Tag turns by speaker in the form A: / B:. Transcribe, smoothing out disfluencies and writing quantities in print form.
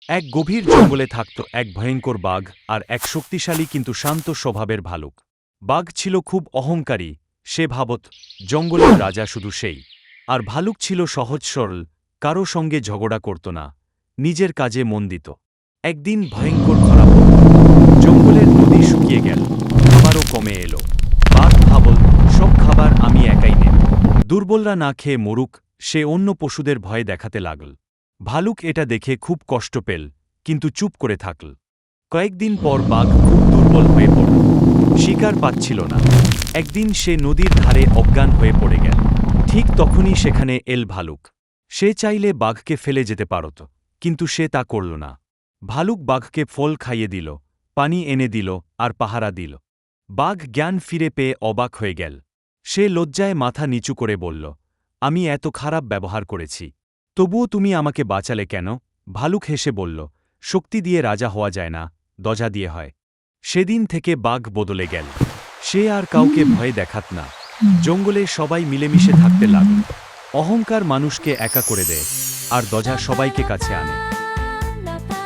A: এক গভীর জঙ্গলে থাকত এক ভয়ঙ্কর বাঘ আর এক শক্তিশালী কিন্তু শান্ত স্বভাবের ভালুক। বাঘ ছিল খুব অহংকারী, সে ভাবত জঙ্গলের রাজা শুধু সেই। আর ভালুক ছিল সহজ সরল, কারো সঙ্গে ঝগড়া করত না, নিজের কাজে মন দিত। একদিন ভয়ঙ্কর খরা পড়ল, জঙ্গলের নদী শুকিয়ে গেল, খাবারও কমে এলো। বাঘ ভাবল, সব খাবার আমি একাই নেব, দুর্বলরা না খেয়ে মরুক। সে অন্য পশুদের ভয় দেখাতে লাগল। ভালুক এটা দেখে খুব কষ্ট পেল, কিন্তু চুপ করে থাকল। কয়েকদিন পর বাঘ খুব দুর্বল হয়ে পড়ল, শিকার পাচ্ছিল না। একদিন সে নদীর ধারে অজ্ঞান হয়ে পড়ে গেল। ঠিক তখনই সেখানে এল ভালুক। সে চাইলে বাঘকে ফেলে যেতে পারত, কিন্তু সে তা করল না। ভালুক বাঘকে ফল খাইয়ে দিল, পানি এনে দিল আর পাহারা দিল। বাঘ জ্ঞান ফিরে পেয়ে অবাক হয়ে গেল। সে লজ্জায় মাথা নিচু করে বলল, আমি এত খারাপ ব্যবহার করেছি, তবুও তুমি আমাকে বাঁচালে কেন? ভালুক হেসে বলল, শক্তি দিয়ে রাজা হওয়া যায় না, দজা দিয়ে হয়। সেদিন থেকে বাঘ বদলে গেল। সে আর কাউকে ভয় দেখাত না, জঙ্গলে সবাই মিলেমিশে থাকতে লাগল। অহংকার মানুষকে একা করে দেয়, আর দজা সবাইকে কাছে আনে।